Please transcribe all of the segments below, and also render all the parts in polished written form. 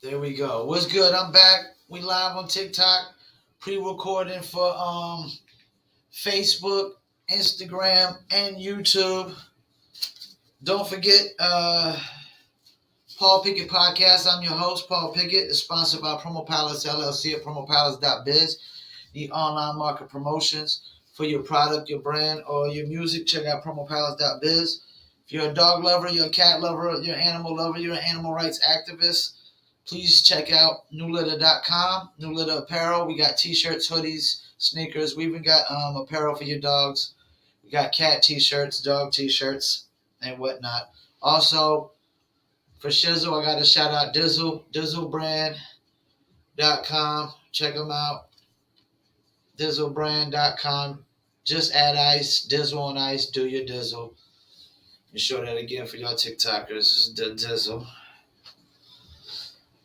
There we go. What's good? I'm back. We live on TikTok, pre-recording for Facebook, Instagram, and YouTube. Don't forget Paul Pickett Podcast. I'm your host, Paul Pickett. It's sponsored by Promo Palace LLC at promopalace.biz. The online market promotions for your product, your brand, or your music. Check out promopalace.biz. If you're a dog lover, you're a cat lover, you're an animal lover, you're an animal rights activist, please check out newlitter.com, New Litter Apparel. We got t-shirts, hoodies, sneakers. We even got apparel for your dogs. We got cat t-shirts, dog t-shirts, and whatnot. Also, for Shizzle, I got to shout out Dizzle, dizzlebrand.com. Check them out, dizzlebrand.com. Just add ice, Dizzle on ice, do your Dizzle. And show that again for y'all TikTokers, the Dizzle.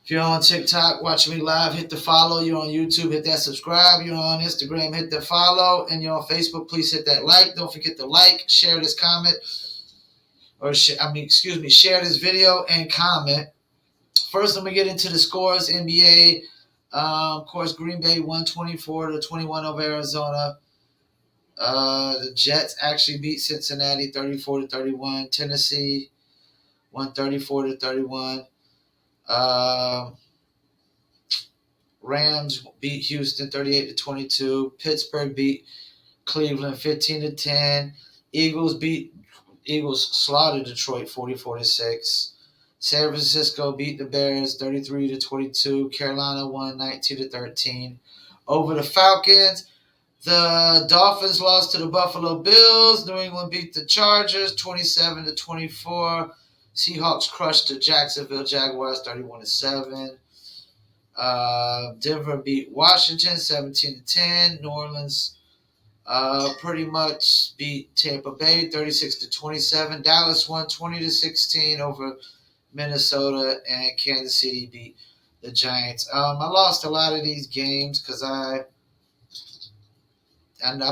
If you're on TikTok watching me live, hit the follow. You're on YouTube, hit that subscribe. You're on Instagram, hit the follow. And you're on Facebook, please hit that like. Don't forget to like, share this comment, share this video and comment. First, let me get into the scores. NBA, of course, Green Bay 124-21 over Arizona. The Jets actually beat Cincinnati 34-31. Tennessee 134-31. Rams beat Houston 38-22. Pittsburgh beat Cleveland 15-10. Eagles slaughtered Detroit 44-6. San Francisco beat the Bears 33-22. Carolina won 19-13 over the Falcons. The Dolphins lost to the Buffalo Bills. New England beat the Chargers 27-24. Seahawks crushed the Jacksonville Jaguars 31-7. Denver beat Washington 17-10. New Orleans pretty much beat Tampa Bay 36-27. Dallas won 20-16 over Minnesota, and Kansas City beat the Giants. I lost a lot of these games because I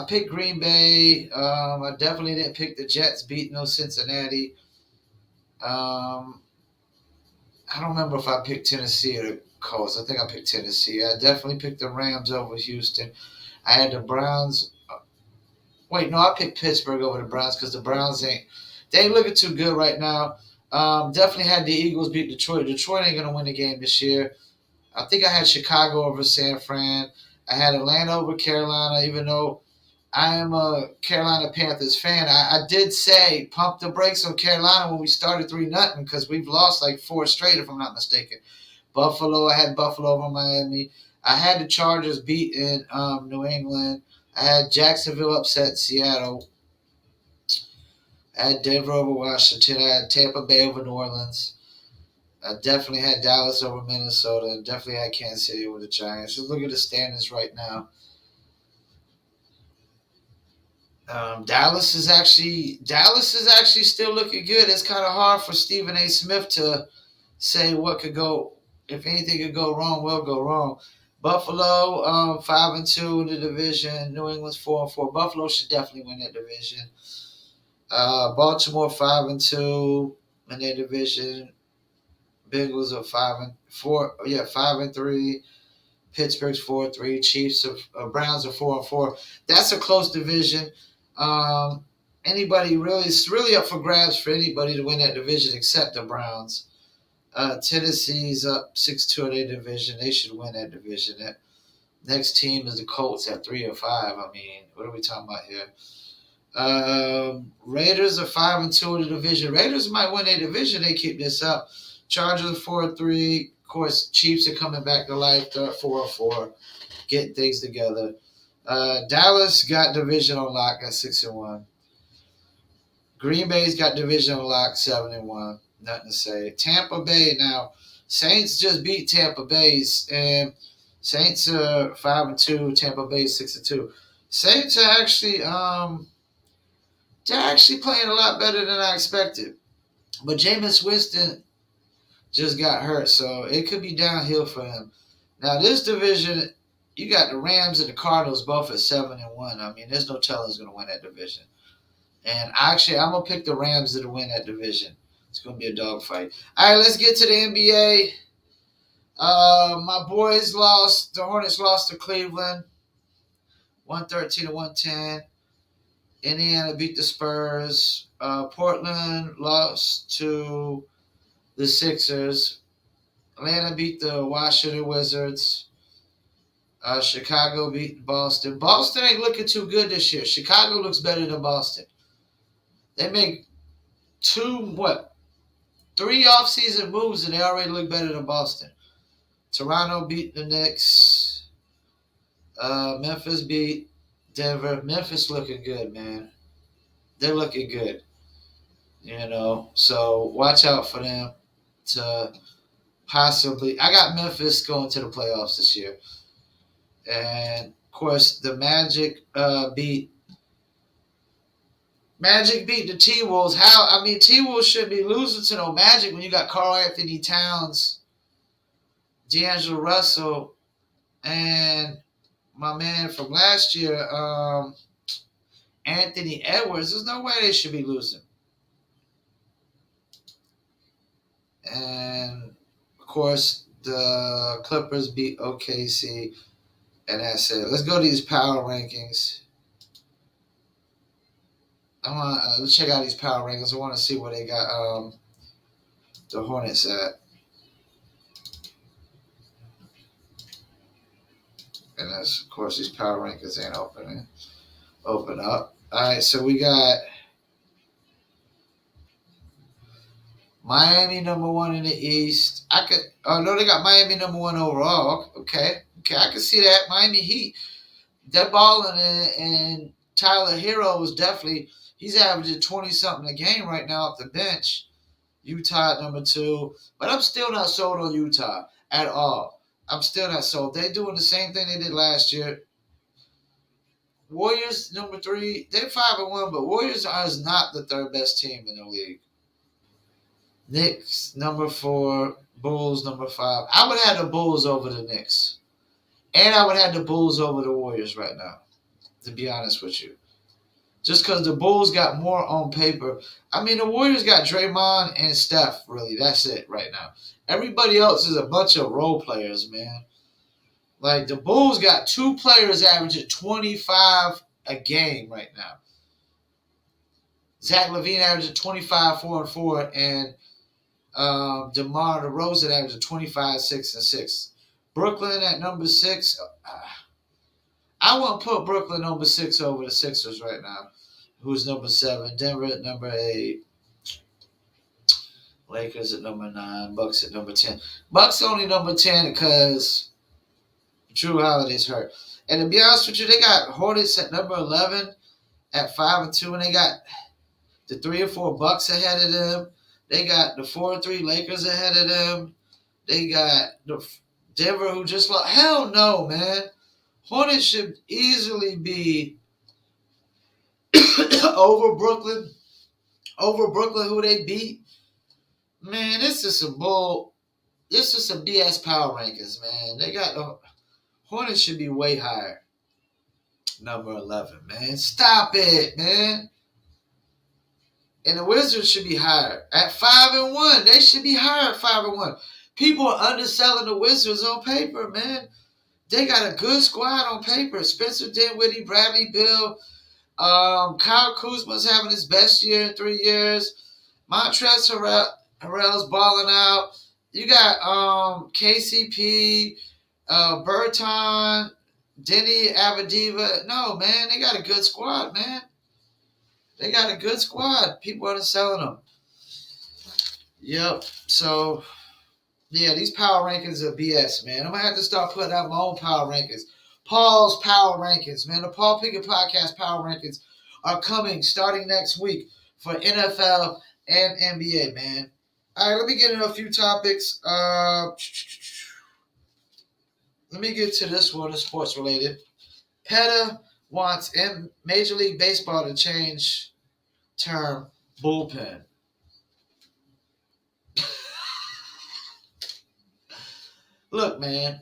picked Green Bay. I definitely didn't pick the Jets beating Cincinnati. I don't remember if I picked Tennessee or the Colts. I think I picked Tennessee. I definitely picked the Rams over Houston. I had the Browns. Wait, no, I picked Pittsburgh over the Browns because the Browns ain't looking too good right now. Definitely had the Eagles beat Detroit. Detroit ain't gonna win the game this year. I think I had Chicago over San Fran. I had Atlanta over Carolina, even though I am a Carolina Panthers fan. I did say pump the brakes on Carolina when we started 3-0 because we've lost like 4 straight, if I'm not mistaken. Buffalo, I had Buffalo over Miami. I had the Chargers beat in New England. I had Jacksonville upset Seattle. I had Denver over Washington. I had Tampa Bay over New Orleans. I definitely had Dallas over Minnesota. And definitely had Kansas City over the Giants. Just look at the standings right now. Dallas is actually still looking good. It's kind of hard for Stephen A. Smith to say what could go. If anything could go wrong, will go wrong. Buffalo 5-2 in the division. New England's 4-4. Buffalo should definitely win that division. Baltimore 5-2 in their division. Bengals are 5-4. Yeah, 5-3. Pittsburgh's 4-3. Chiefs Browns are 4-4. That's a close division. It's really up for grabs for anybody to win that division except the Browns. Tennessee's up 6-2 in their division. They should win that division. That next team is the Colts at 3-5. I mean, what are we talking about here? Raiders are 5-2 in the division. Raiders might win their division. They keep this up. Chargers are 4-3. Of course, Chiefs are coming back to life. They're 4-4. Getting things together. Dallas got division on lock at 6-1. Green Bay's got division on lock 7-1. Nothing to say. Tampa Bay now. Saints just beat Tampa Bay's, and Saints are 5-2. Tampa Bay 6-2. Saints are actually they're actually playing a lot better than I expected. But Jameis Winston just got hurt, so it could be downhill for him. Now this division, you got the Rams and the Cardinals both at 7-1. I mean, there's no telling who's going to win that division. And actually, I'm going to pick the Rams to win that division. It's going to be a dogfight. All right, let's get to the NBA. My boys lost. The Hornets lost to Cleveland, 113 to 110. Indiana beat the Spurs. Portland lost to the Sixers. Atlanta beat the Washington Wizards. Chicago beat Boston. Boston ain't looking too good this year. Chicago looks better than Boston. They make three offseason moves and they already look better than Boston. Toronto beat the Knicks. Memphis beat Denver. Memphis looking good, man. They're looking good. So watch out for them to possibly. I got Memphis going to the playoffs this year, and of course the Magic beat the T Wolves. How? I mean, T Wolves should be losing to no Magic when you got Karl Anthony Towns, D'Angelo Russell, and my man from last year, Anthony Edwards. There's no way they should be losing. And of course, the Clippers beat OKC, and that's it. Let's go to these power rankings. Let's check out these power rankings. I want to see where they got the Hornets at. And that's, of course, these power rankings ain't open up. All right, so we got Miami number one in the East. They got Miami number one overall. Okay, I can see that. Miami Heat, they're balling, and Tyler Hero is definitely, he's averaging 20 something a game right now off the bench. Utah at number two, but I'm still not sold on Utah at all. I'm still not sold. They're doing the same thing they did last year. Warriors number three. They're 5-1, but Warriors is not the third best team in the league. Knicks number four. Bulls number five. I would have the Bulls over the Knicks, and I would have the Bulls over the Warriors right now. To be honest with you, just because the Bulls got more on paper. I mean, the Warriors got Draymond and Steph. Really, that's it right now. Everybody else is a bunch of role players, man. Like, the Bulls got two players averaging 25 a game right now. Zach LaVine averaging 25, 4 and 4, and DeMar DeRozan averaging 25, 6 and 6. Brooklyn at number 6. I won't put Brooklyn number 6 over the Sixers right now, who's number 7. Denver at number 8. Lakers at number 9. Bucks at number 10. Bucks only number 10 because Drew Holiday's hurt. And to be honest with you, they got Hornets at number 11 at 5-2, and they got the 3 or 4 Bucks ahead of them. They got the 4-3 Lakers ahead of them. They got the Denver, who just lost. Hell no, man. Hornets should easily be over Brooklyn. Over Brooklyn, who they beat. Man, this is some bull. This is some BS power rankings, man. They got the Hornets should be way higher. Number 11, man. Stop it, man. And the Wizards should be higher. At 5-1. They should be higher at 5-1. People are underselling the Wizards on paper, man. They got a good squad on paper. Spencer Dinwiddie, Bradley Beal, Kyle Kuzma's having his best year in 3 years. Montrezl Harrell's balling out. You got KCP, Berton, Denny Avdiva. No, man, they got a good squad, man. They got a good squad. People are selling them. Yep. So, yeah, these power rankings are BS, man. I'm going to have to start putting out my own power rankings. Paul's power rankings, man. The Paul Pickett podcast power rankings are coming starting next week for NFL and NBA, man. All right, let me get into a few topics. Let me get to this one, sports related. PETA wants Major League Baseball to change term bullpen. Look, man,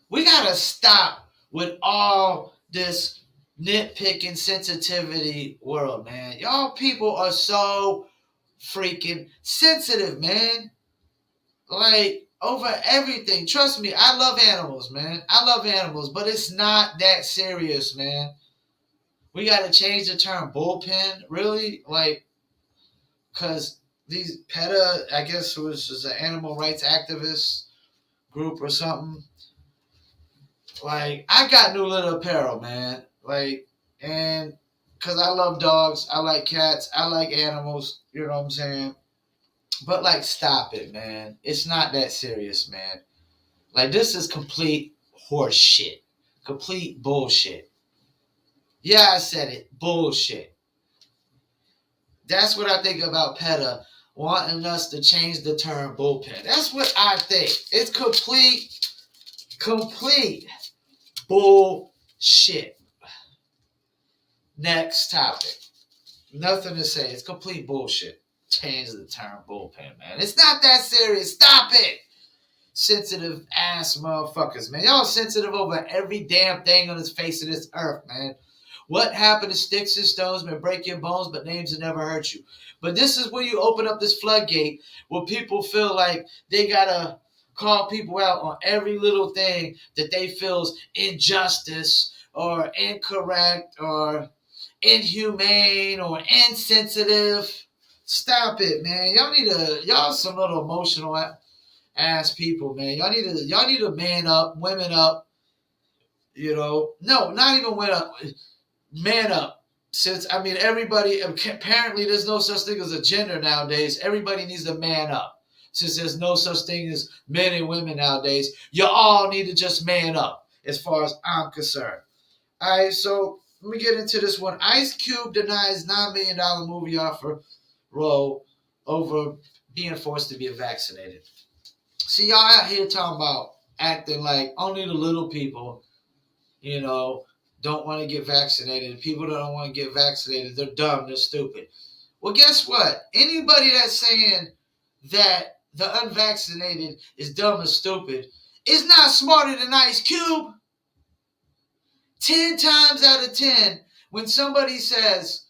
we got to stop with all this nitpicking sensitivity world, man. Y'all people are so freaking sensitive, man. Like, over everything. Trust me, I love animals, man. I love animals, but it's not that serious, man. We got to change the term bullpen, really? Like, because these PETA, I guess it was just an animal rights activist group or something. Like, I got new little apparel, man. Like, and because I love dogs, I like cats, I like animals, you know what I'm saying? But, like, stop it, man. It's not that serious, man. Like, this is complete horse shit. Complete bullshit. Yeah, I said it. Bullshit. That's what I think about PETA wanting us to change the term bullpen. That's what I think. It's complete bullshit. Next topic. Nothing to say. It's complete bullshit. Change the term bullpen, man. It's not that serious. Stop it. Sensitive ass motherfuckers, man. Y'all sensitive over every damn thing on the face of this earth, man. What happened to sticks and stones may break your bones, but names will never hurt you. But this is where you open up this floodgate where people feel like they gotta call people out on every little thing that they feel's injustice or incorrect or inhumane or insensitive. Stop it, man. Y'all some little emotional ass people, man. Y'all need to man up, women up, you know. No, not even women up. Man up. Since I mean everybody apparently there's no such thing as a gender nowadays. Everybody needs to man up. Since there's no such thing as men and women nowadays, you all need to just man up, as far as I'm concerned. Alright, so let me get into this one. Ice Cube denies $9 million movie offer role over being forced to be vaccinated. See, y'all out here talking about acting like only the little people, you know, don't want to get vaccinated. People that don't want to get vaccinated, they're dumb, they're stupid. Well, guess what? Anybody that's saying that the unvaccinated is dumb and stupid is not smarter than Ice Cube. 10 times out of 10, when somebody says,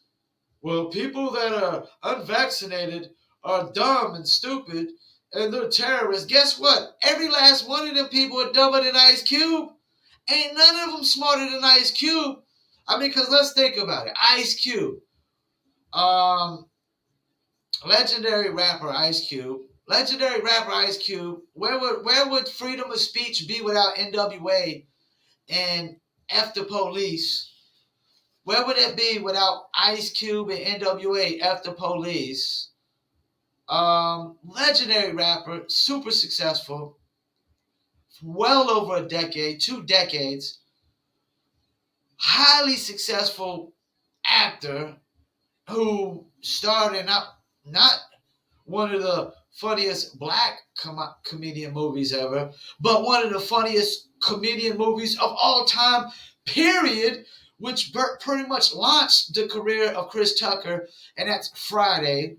well, people that are unvaccinated are dumb and stupid and they're terrorists, guess what? Every last one of them people are dumber than Ice Cube. Ain't none of them smarter than Ice Cube. I mean, because let's think about it. Ice Cube. Legendary rapper Ice Cube. Legendary rapper Ice Cube. Where would freedom of speech be without NWA and F the police? Where would it be without Ice Cube and NWA F the police? Legendary rapper, super successful, well over a decade, 2 decades, highly successful actor who starred in not one of the funniest black comedian movies ever, but one of the funniest comedian movies of all time, period, which pretty much launched the career of Chris Tucker, and that's Friday.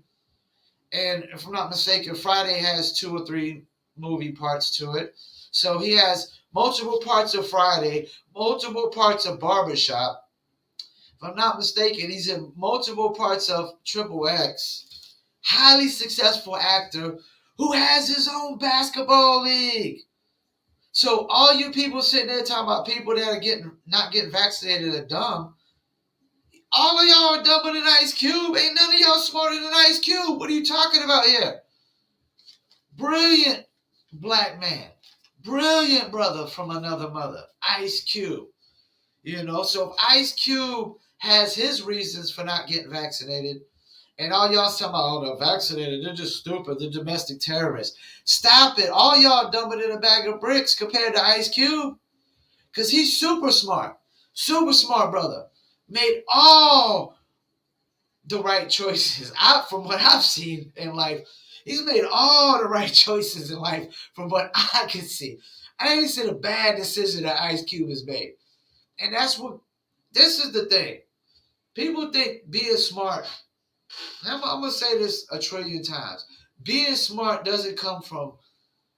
And if I'm not mistaken, Friday has 2 or 3 movie parts to it. So he has multiple parts of Friday, multiple parts of Barbershop. If I'm not mistaken, he's in multiple parts of Triple X. Highly successful actor who has his own basketball league. So all you people sitting there talking about people that are not getting vaccinated are dumb. All of y'all are dumber than Ice Cube. Ain't none of y'all smarter than Ice Cube. What are you talking about here? Brilliant black man. Brilliant brother from another mother. Ice Cube. You know, so if Ice Cube has his reasons for not getting vaccinated, and all y'all talking about, oh, they're vaccinated, they're just stupid, they're domestic terrorists. Stop it. All y'all dumber than a bag of bricks compared to Ice Cube. Because he's super smart. Super smart brother. Made all the right choices. From what I've seen in life, he's made all the right choices in life from what I can see. I ain't seen a bad decision that Ice Cube has made. And this is the thing. People think being smart, I'm going to say this a trillion times. Being smart doesn't come from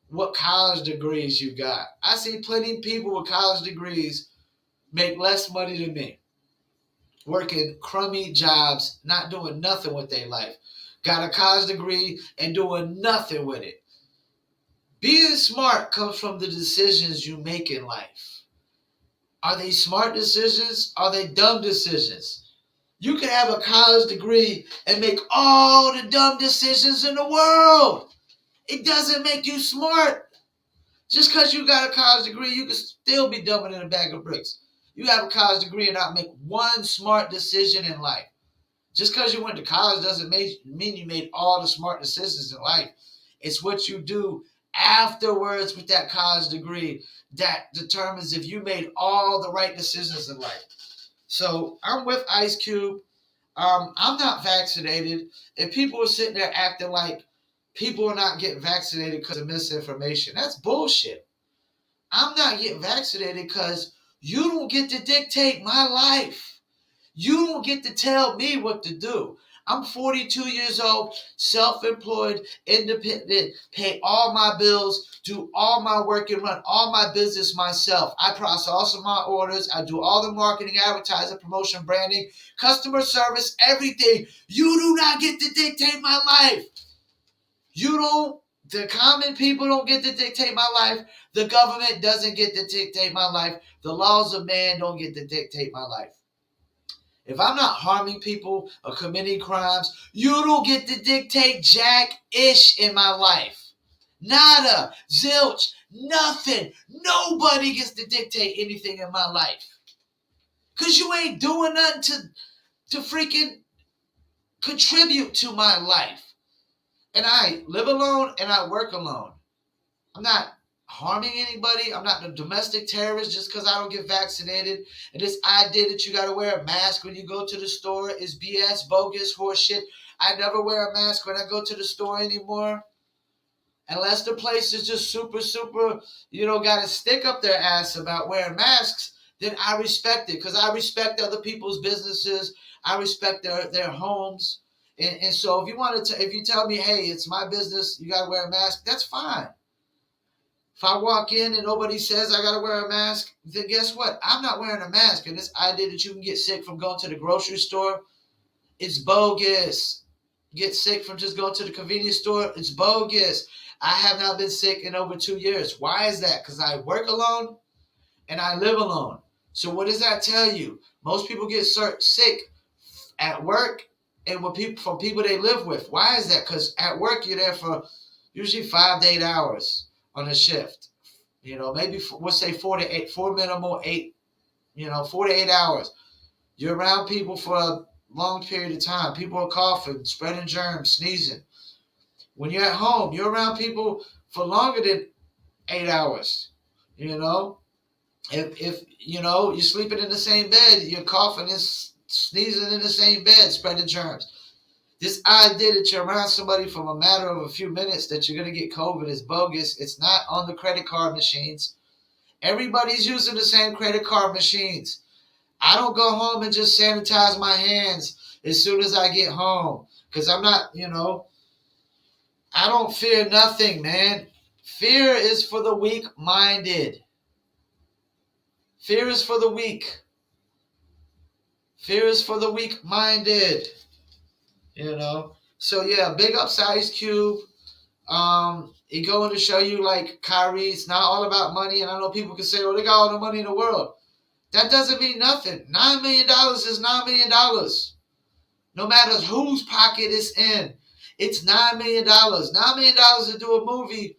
what college degrees you got. I see plenty of people with college degrees make less money than me. Working crummy jobs, not doing nothing with their life. Got a college degree and doing nothing with it. Being smart comes from the decisions you make in life. Are they smart decisions? Are they dumb decisions? You can have a college degree and make all the dumb decisions in the world. It doesn't make you smart. Just because you got a college degree, you can still be dumber than a bag of bricks. You have a college degree and not make one smart decision in life. Just because you went to college doesn't mean you made all the smart decisions in life. It's what you do afterwards with that college degree that determines if you made all the right decisions in life. So I'm with Ice Cube. I'm not vaccinated. And people are sitting there acting like people are not getting vaccinated because of misinformation. That's bullshit. I'm not getting vaccinated because you don't get to dictate my life. You don't get to tell me what to do. I'm 42 years old, self-employed, independent, pay all my bills, do all my work and run all my business myself. I process also my orders. I do all the marketing, advertising, promotion, branding, customer service, everything. You do not get to dictate my life. You don't, the common people don't get to dictate my life. The government doesn't get to dictate my life. The laws of man don't get to dictate my life. If I'm not harming people or committing crimes, you don't get to dictate jack-ish in my life. Nada, zilch, nothing. Nobody gets to dictate anything in my life. Because you ain't doing nothing to freaking contribute to my life. And I live alone and I work alone. I'm not harming anybody. I'm not a domestic terrorist just because I don't get vaccinated. And this idea that you got to wear a mask when you go to the store is BS, bogus, horseshit. I never wear a mask when I go to the store anymore. Unless the place is just super, got a stick up their ass about wearing masks, then I respect it because I respect other people's businesses. I respect their homes. And so if you tell me, hey, it's my business, you got to wear a mask, that's fine. If I walk in and nobody says I got to wear a mask, then guess what? I'm not wearing a mask. And this idea that you can get sick from going to the grocery store, it's bogus. Get sick from just going to the convenience store, it's bogus. I have not been sick in over 2 years. Why is that? Because I work alone and I live alone. So what does that tell you? Most people get sick at work and from people they live with. Why is that? Because at work you're there for usually 5 to 8 hours on a shift. Maybe we'll say 4 to 8, 4 minimal 8. 4 to 8 hours. You're around people for a long period of time. People are coughing, spreading germs, sneezing. When you're at home, you're around people for longer than 8 hours. If you're sleeping in the same bed, you're coughing and sneezing in the same bed, spreading germs. This idea that you're around somebody from a matter of a few minutes that you're going to get COVID is bogus. It's not on the credit card machines. Everybody's using the same credit card machines. I don't go home and just sanitize my hands as soon as I get home because I'm not, I don't fear nothing, man. Fear is for the weak-minded. Fear is for the weak. Fear is for the weak-minded. So yeah, big ups Ice Cube. He going to show you like Kyrie, it's not all about money. And I know people can say, oh, they got all the money in the world. That doesn't mean nothing. $9 million is $9 million. No matter whose pocket it's in, it's $9 million. $9 million to do a movie.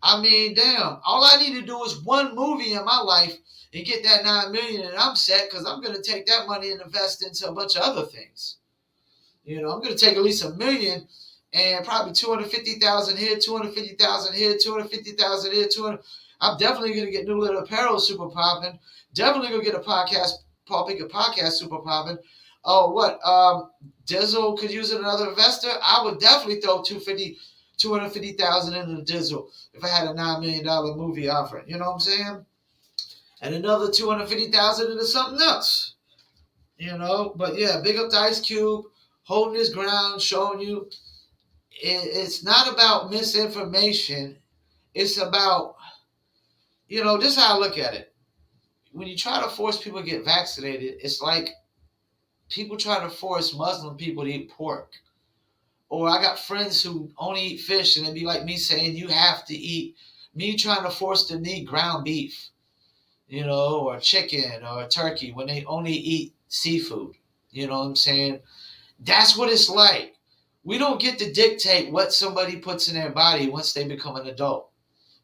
I mean, damn. All I need to do is one movie in my life and get that $9 million and I'm set because I'm going to take that money and invest into a bunch of other things. I'm going to take at least $1 million and probably 250,000 here, 250,000 here, 250,000 here, 200. I'm definitely going to get New Little Apparel super popping. Definitely going to get a podcast, Paul Pickett podcast super popping. Oh, what? Dizzle could use another investor. I would definitely throw 250,000 into the Dizzle if I had a $9 million movie offering. You know what I'm saying? And another 250,000 into something else. But yeah, big up to Ice Cube, holding his ground, showing you it's not about misinformation. It's about, this is how I look at it. When you try to force people to get vaccinated, it's like people try to force Muslim people to eat pork. Or I got friends who only eat fish, and it'd be like me saying you have to eat Me trying to force them to eat ground beef, or chicken or turkey when they only eat seafood. You know what I'm saying? That's what it's like. We don't get to dictate what somebody puts in their body once they become an adult.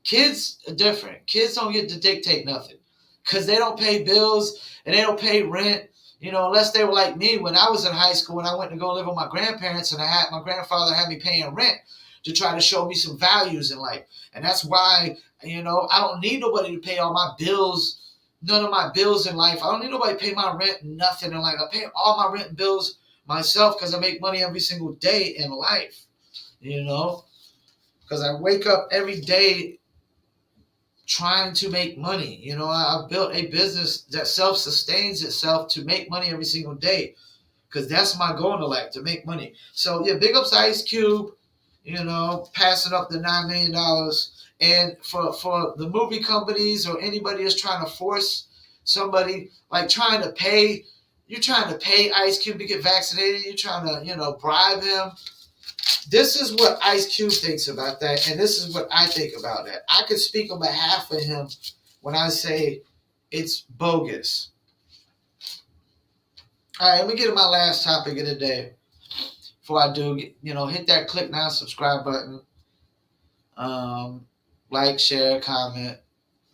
Kids are different. Kids don't get to dictate nothing because they don't pay bills and they don't pay rent. Unless they were like me when I was in high school and I went to go live with my grandparents and my grandfather had me paying rent to try to show me some values in life. And that's why, I don't need nobody to pay all my bills, none of my bills in life. I don't need nobody to pay my rent, nothing in life. I pay all my rent and bills myself because I make money every single day in life, because I wake up every day trying to make money. I've built a business that self-sustains itself to make money every single day because that's my goal in life, to make money. So, yeah, big ups to Ice Cube, passing up the $9 million. And for the movie companies or anybody that's trying to force somebody, like you're trying to pay Ice Cube to get vaccinated. You're trying to, bribe him. This is what Ice Cube thinks about that, and this is what I think about that. I could speak on behalf of him when I say it's bogus. All right, let me get to my last topic of the day. Before I do, hit that click now, subscribe button. Like, share, comment,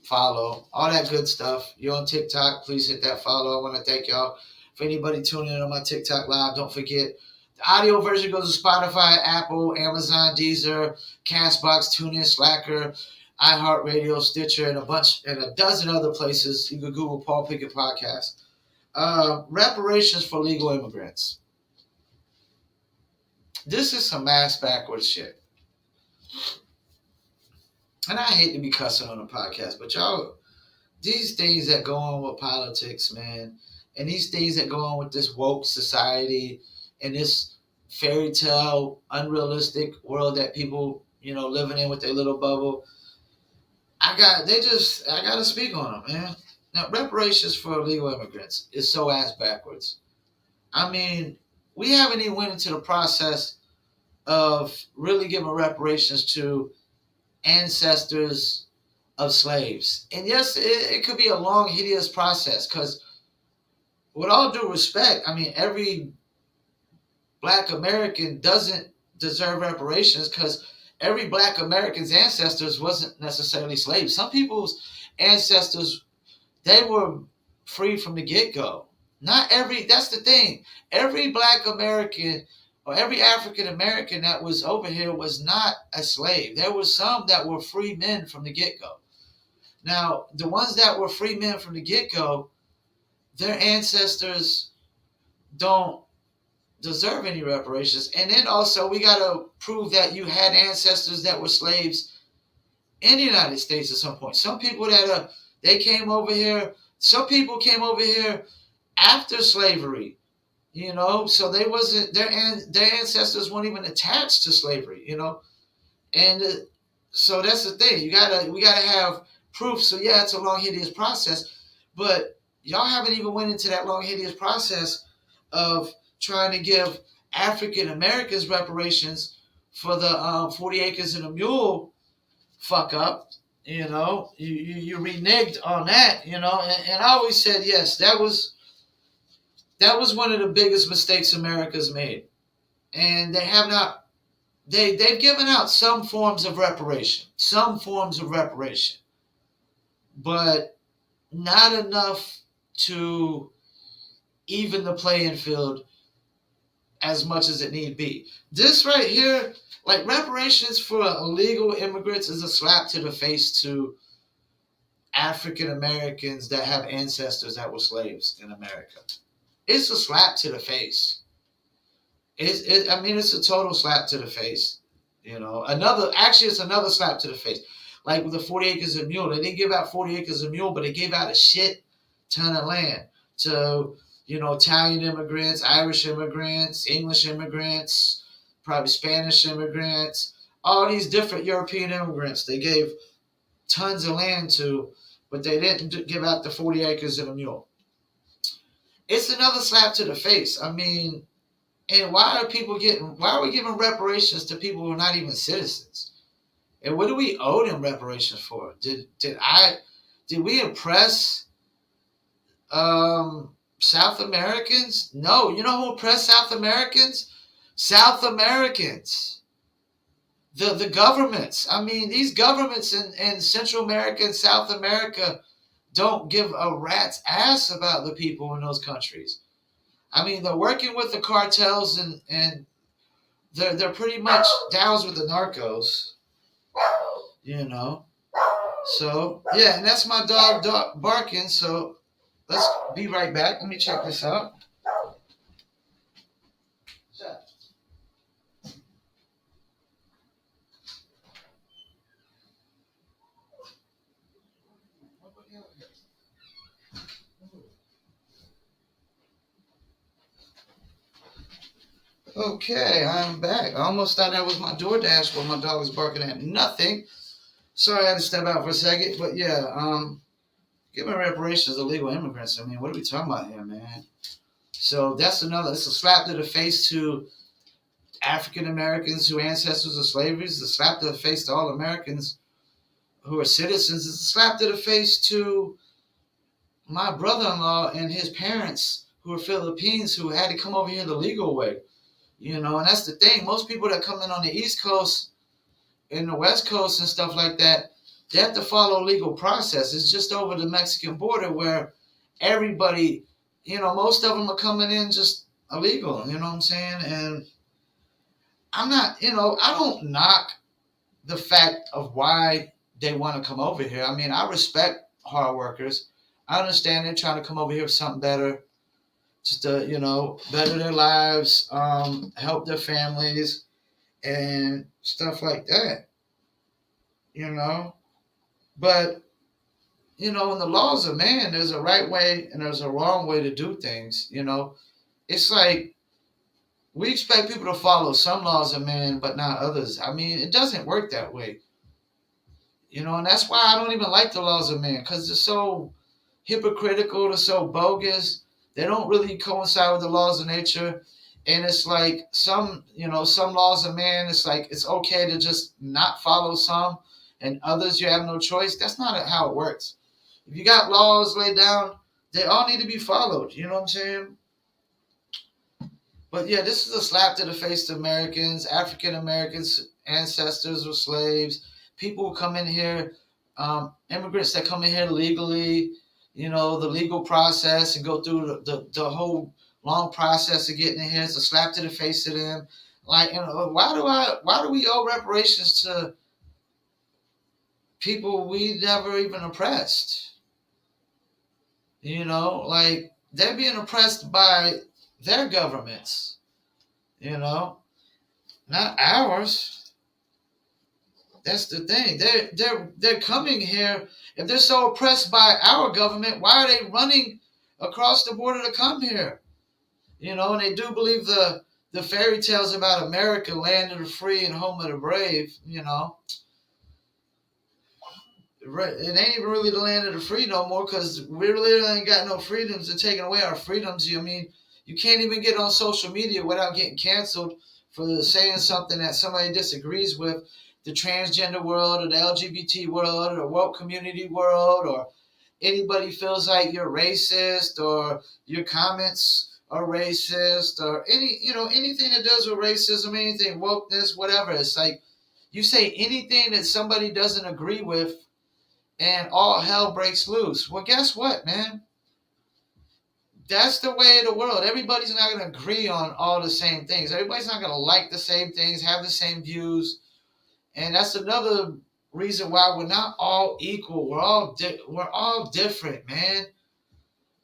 follow, all that good stuff. You're on TikTok, please hit that follow. I want to thank y'all. For anybody tuning in on my TikTok live, don't forget, the audio version goes to Spotify, Apple, Amazon, Deezer, Castbox, TuneIn, Slacker, iHeartRadio, Stitcher, and a dozen other places. You can Google Paul Pickett Podcast. Reparations for legal immigrants. This is some ass backwards shit. And I hate to be cussing on a podcast, but y'all, these things that go on with politics, man, and these things that go on with this woke society and this fairy tale, unrealistic world that people, living in with their little bubble, I gotta speak on them, man. Now, reparations for illegal immigrants is so ass backwards. I mean, we haven't even went into the process of really giving reparations to ancestors of slaves. And yes, it could be a long, hideous process because, with all due respect, I mean, every Black American doesn't deserve reparations because every Black American's ancestors wasn't necessarily slaves. Some people's ancestors, they were free from the get-go. Not every, that's the thing. Every Black American or every African American that was over here was not a slave. There were some that were free men from the get-go. Now, the ones that were free men from the get-go, their ancestors don't deserve any reparations. And then also, we got to prove that you had ancestors that were slaves in the United States at some point. Some people they came over here. Some people came over here after slavery, so they wasn't their ancestors weren't even attached to slavery, and so that's the thing. We gotta have proof. So yeah, it's a long, hideous process, but y'all haven't even went into that long, hideous process of trying to give African Americans reparations for the 40 acres and a mule fuck up. You reneged on that. And I always said yes, that was one of the biggest mistakes America's made, and they have not. They've given out some forms of reparation, but not enough to even the playing field as much as it need be. This right here, like reparations for illegal immigrants, is a slap to the face to African Americans that have ancestors that were slaves in America. It's a slap to the face. It's a total slap to the face. It's another slap to the face. Like with the 40 acres of mule, they didn't give out 40 acres of mule, but they gave out a shit ton of land to, Italian immigrants, Irish immigrants, English immigrants, probably Spanish immigrants, all these different European immigrants. They gave tons of land to, but they didn't give out the 40 acres and a mule. It's another slap to the face. I mean, and why are we giving reparations to people who are not even citizens? And what do we owe them reparations for? Did we oppress South Americans? No. You know who oppressed South Americans? South Americans. The governments. I mean, these governments in Central America and South America don't give a rat's ass about the people in those countries. I mean, they're working with the cartels and they're pretty much down with the narcos, you know. So yeah, and that's my dog barking. So let's be right back. Let me check this out. Okay, I'm back. I almost thought that was my DoorDash, but my dog was barking at nothing. Sorry, I had to step out for a second, but yeah, giving reparations to illegal immigrants. I mean, what are we talking about here, man? So that's another. It's a slap to the face to African Americans who are ancestors of slavery. It's a slap to the face to all Americans who are citizens. It's a slap to the face to my brother-in-law and his parents who are Philippines who had to come over here the legal way. You know, and that's the thing. Most people that come in on the East Coast and the West Coast and stuff like that, they have to follow legal process. It's just over the Mexican border where everybody, you know, most of them are coming in just illegal. You know what I'm saying? And I'm not, you know, I don't knock the fact of why they want to come over here. I mean, I respect hard workers. I understand they're trying to come over here with something better, just to, you know, better their lives, help their families, and stuff like that, you know. But, you know, in the laws of man, there's a right way and there's a wrong way to do things, you know. It's like we expect people to follow some laws of man, but not others. I mean, it doesn't work that way, you know, and that's why I don't even like the laws of man because they're so hypocritical, they're so bogus. They don't really coincide with the laws of nature. And it's like some, you know, some laws of man, it's like it's okay to just not follow some and others you have no choice. That's not how it works. If you got laws laid down, they all need to be followed. You know what I'm saying? But yeah, this is a slap to the face to Americans, African Americans, ancestors of slaves, people who come in here, immigrants that come in here legally, you know, the legal process and go through the whole long process of getting in here. It's a slap to the face of them. Like, you know, why do we owe reparations to people we never even oppressed? You know, like they're being oppressed by their governments, you know, not ours. That's the thing. They're coming here. If they're so oppressed by our government, why are they running across the border to come here? You know, and they do believe the fairy tales about America, land of the free and home of the brave. You know, it ain't even really the land of the free no more because we really ain't got no freedoms. They're taking away our freedoms. I mean, you can't even get on social media without getting canceled for saying something that somebody disagrees with. The transgender world or the LGBT world or the woke community world, or anybody feels like you're racist or your comments are racist or any, you know, anything that does with racism, anything, wokeness, whatever. It's like you say anything that somebody doesn't agree with and all hell breaks loose. Well, guess what, man? That's the way of the world. Everybody's not going to agree on all the same things. Everybody's not going to like the same things, have the same views. And that's another reason why we're not all equal. We're all different, man.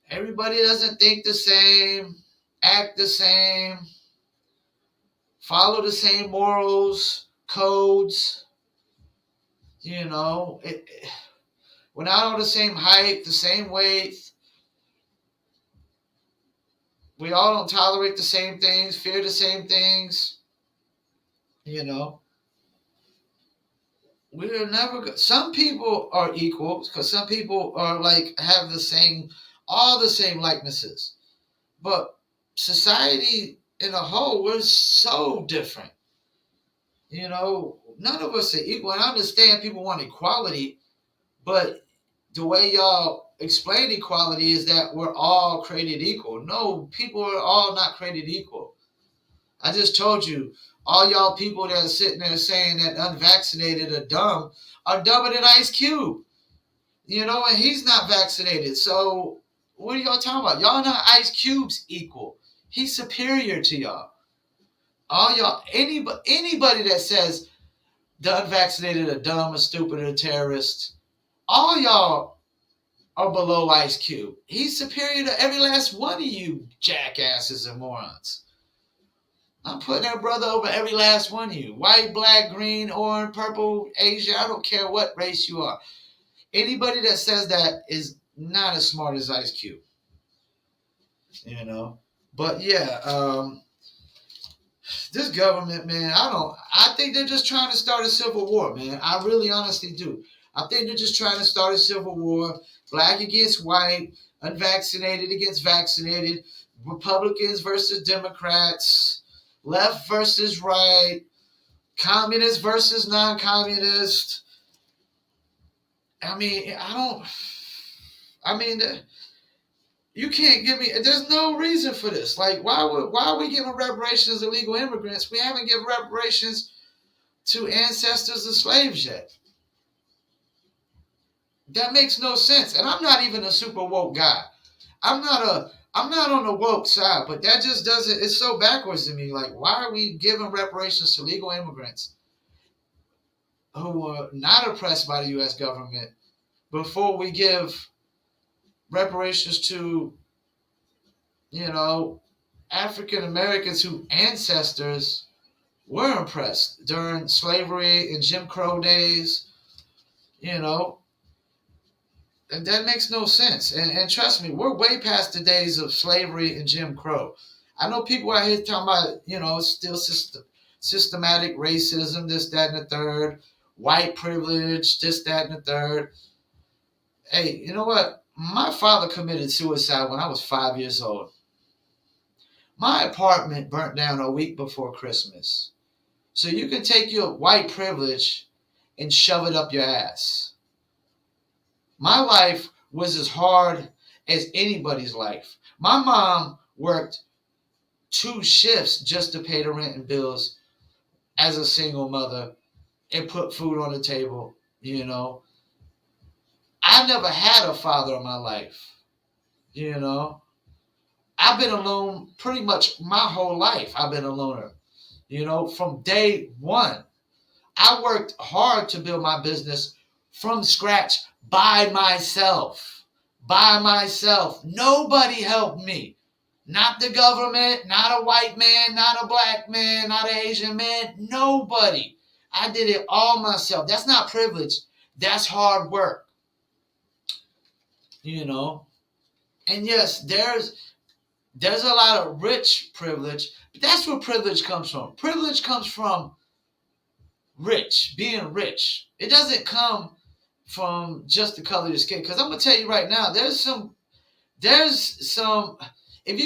Everybody doesn't think the same, act the same, follow the same morals, codes. You know, we're not all the same height, the same weight. We all don't tolerate the same things, fear the same things. You know, we're never. Some people are equal because some people are like have all the same likenesses. But society in a whole, we're so different. None of us are equal. And I understand people want equality, but the way y'all explain equality is that we're all created equal. No, people are all not created equal. I just told you, all y'all people that are sitting there saying that unvaccinated are dumber than Ice Cube. And he's not vaccinated. So what are y'all talking about? Y'all not Ice Cube's equal. He's superior to y'all. All y'all, anybody that says the unvaccinated are dumb or stupid or terrorists, all y'all are below Ice Cube. He's superior to every last one of you jackasses and morons. I'm putting that brother over every last one of you. White, black, green, orange, purple, Asian. I don't care what race you are. Anybody that says that is not as smart as Ice Cube. But yeah, this government, man, I think they're just trying to start a civil war, man. I really honestly do. I think they're just trying to start a civil war. Black against white, unvaccinated against vaccinated, Republicans versus Democrats, left versus right, communist versus non-communist. I mean, you can't give me. There's no reason for this. Like, why are we giving reparations to illegal immigrants? We haven't given reparations to ancestors of slaves yet. That makes no sense. And I'm not even a super woke guy. I'm not on the woke side, but that just doesn't. It's so backwards to me. Like, why are we giving reparations to legal immigrants who are not oppressed by the U.S. government before we give reparations to African Americans whose ancestors were oppressed during slavery and Jim Crow days? And that makes no sense. And trust me, we're way past the days of slavery and Jim Crow. I know people out here talking about, still systematic racism, this, that, and the third, white privilege, this, that, and the third. Hey, you know what? My father committed suicide when I was 5 years old. My apartment burnt down a week before Christmas. So you can take your white privilege and shove it up your ass. My life was as hard as anybody's life. My mom worked 2 shifts just to pay the rent and bills as a single mother and put food on the table. I never had a father in my life. I've been alone pretty much my whole life. I've been a loner. From day one. I worked hard to build my business from scratch by myself. By myself. Nobody helped me. Not the government, not a white man, not a black man, not an Asian man. Nobody. I did it all myself. That's not privilege. That's hard work. And yes, there's a lot of rich privilege, but that's where privilege comes from. Privilege comes from being rich. It doesn't come from just the color of your skin. Because I'm gonna tell you right now, there's some. If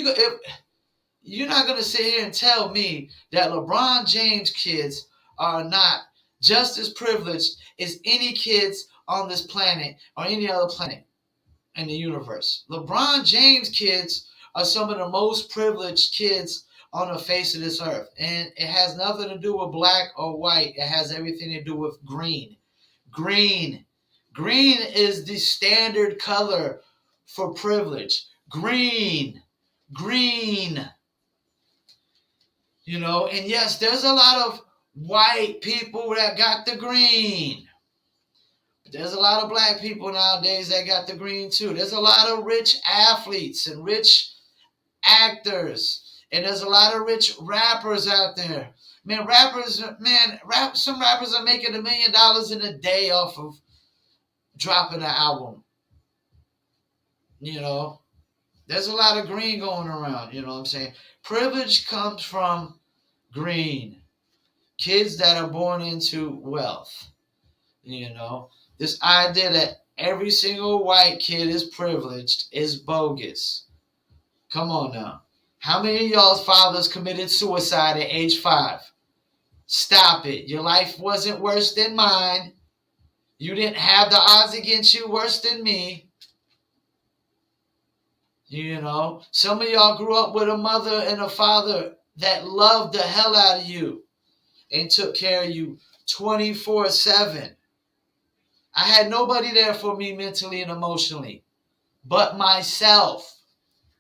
you're not gonna sit here and tell me that LeBron James kids are not just as privileged as any kids on this planet or any other planet in the universe. LeBron James kids are some of the most privileged kids on the face of this earth. And it has nothing to do with black or white. It has everything to do with green. Green. Green is the standard color for privilege. Green. Green. And yes, there's a lot of white people that got the green. But there's a lot of black people nowadays that got the green too. There's a lot of rich athletes and rich actors. And there's a lot of rich rappers out there. Some rappers are making $1 million in a day off of dropping an album. There's a lot of green going around. You know what I'm saying? Privilege comes from green. Kids that are born into wealth. This idea that every single white kid is privileged is bogus. Come on now. How many of y'all's fathers committed suicide at age 5? Stop it. Your life wasn't worse than mine. You didn't have the odds against you worse than me. You know, some of y'all grew up with a mother and a father that loved the hell out of you and took care of you 24/7. I had nobody there for me mentally and emotionally but myself.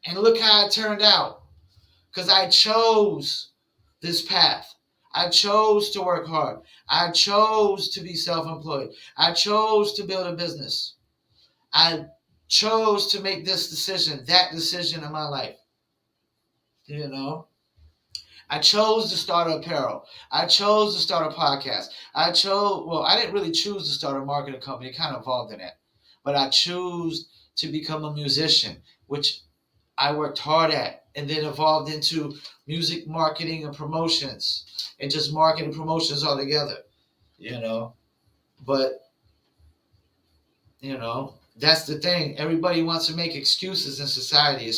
And look how it turned out. Because I chose this path. I chose to work hard. I chose to be self employed. I chose to build a business. I chose to make this decision, that decision in my life. You know, I chose to start apparel. I chose to start a podcast. I didn't really choose to start a marketing company, it kind of evolved in it. But I chose to become a musician, which I worked hard at, and then evolved into music marketing and promotions and just marketing promotions altogether, you know. But, that's the thing. Everybody wants to make excuses in society.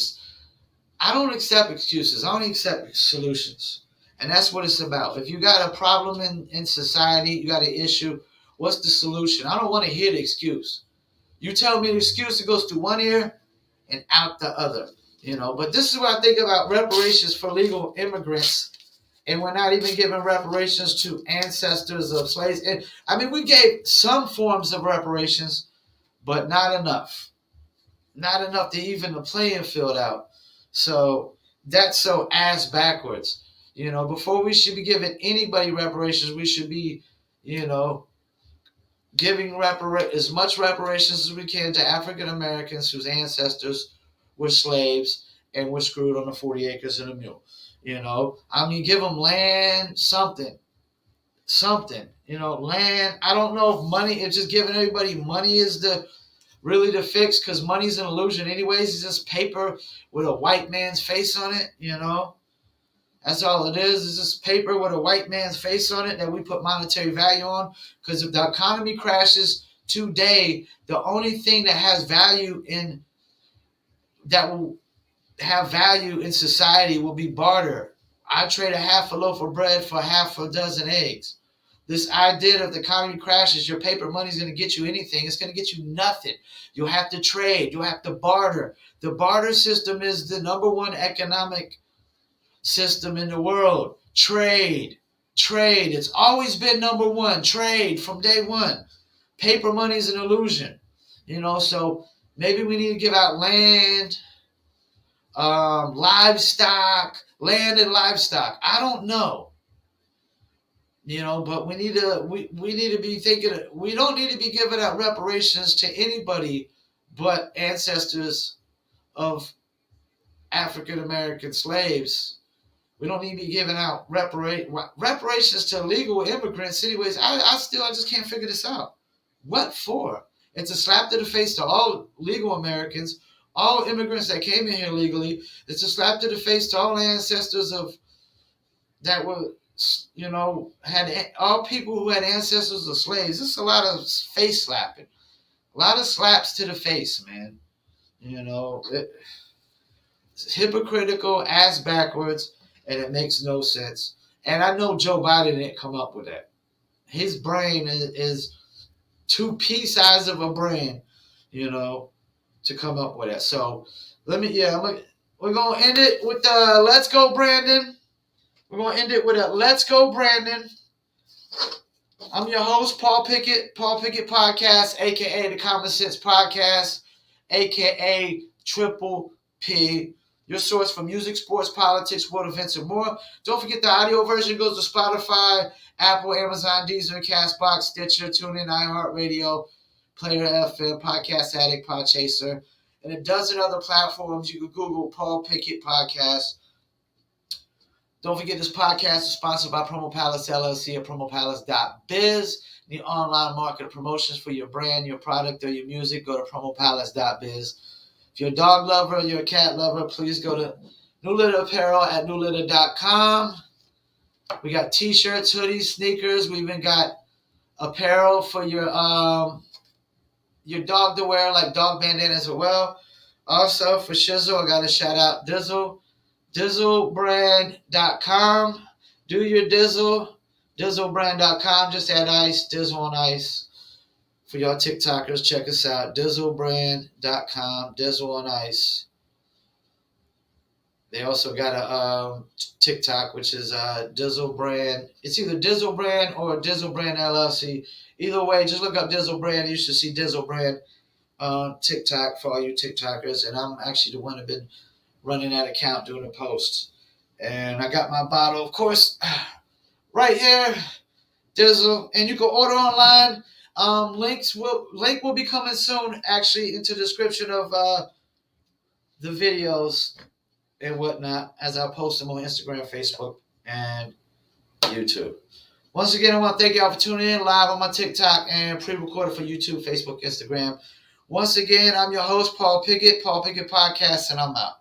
I don't accept excuses. I only accept solutions. And that's what it's about. If you got a problem in society, you got an issue, what's the solution? I don't want to hear the excuse. You tell me the excuse, it goes through one ear and out the other. But this is what I think about reparations for legal immigrants, and we're not even giving reparations to ancestors of slaves. And I mean, we gave some forms of reparations, but not enough. Not enough to even the playing field out. So that's so ass backwards. Before we should be giving anybody reparations, we should be, giving as much reparations as we can to African Americans whose ancestors were slaves and were screwed on the 40 acres and a mule. Give them land, something. Land. I don't know if money, if just giving everybody money is really the fix, because money's an illusion anyways. It's just paper with a white man's face on it, That's all it is. It's just paper with a white man's face on it that we put monetary value on. Because if the economy crashes today, the only thing that has value that will have value in society will be barter. I trade a half a loaf of bread for half a dozen eggs. This idea of the economy crashes, your paper money is going to get you anything. It's going to get you nothing. You'll have to trade. You'll have to barter. The barter system is the number one economic system in the world. Trade. It's always been number one. Trade from day one. Paper money is an illusion. So maybe we need to give out land, livestock, land and livestock. I don't know. But we need to be thinking, we don't need to be giving out reparations to anybody but ancestors of African American slaves. We don't need to be giving out reparations to illegal immigrants anyways. I just can't figure this out. What for? It's a slap to the face to all legal Americans, all immigrants that came in here legally. It's a slap to the face to all ancestors that were, had all people who had ancestors of slaves. This is a lot of face slapping, a lot of slaps to the face, man. It's hypocritical, ass backwards, and it makes no sense. And I know Joe Biden didn't come up with that. His brain is 2 pea size of a brain, to come up with that. So we're gonna end it with let's go, Brandon. We're going to end it with a let's go, Brandon. I'm your host, Paul Pickett Podcast, a.k.a. the Common Sense Podcast, a.k.a. Triple P, your source for music, sports, politics, world events, and more. Don't forget the audio version goes to Spotify, Apple, Amazon, Deezer, CastBox, Stitcher, TuneIn, iHeartRadio, Player FM, Podcast Addict, Podchaser, and a dozen other platforms. You can Google Paul Pickett Podcast. Don't forget this podcast is sponsored by Promo Palace LLC at promopalace.biz. Need online market promotions for your brand, your product, or your music, go to promopalace.biz. If you're a dog lover, you're a cat lover, please go to New Litter Apparel at newlitter.com. We got t-shirts, hoodies, sneakers. We even got apparel for your dog to wear, like dog bandanas as well. Also, for Shizzle, I got to shout out Dizzle. DizzleBrand.com. Do your Dizzle. Dizzlebrand.com. Just add ice, Dizzle on ice. For y'all TikTokers, check us out. Dizzlebrand.com, Dizzle on ice. They also got a TikTok, which is Dizzle Brand. It's either Dizzle Brand or Dizzle Brand LLC. Either way, just look up Dizzle Brand. You should see Dizzle Brand on TikTok for all you TikTokers. And I'm actually the one who's been running that account, doing the posts. And I got my bottle, of course, right here, Dizzle. And you can order online. Link will be coming soon, actually, into the description of the videos and whatnot as I post them on Instagram, Facebook, and YouTube. Once again, I want to thank y'all for tuning in live on my TikTok and pre-recorded for YouTube, Facebook, Instagram. Once again, I'm your host, Paul Pickett, Paul Pickett Podcast, and I'm out.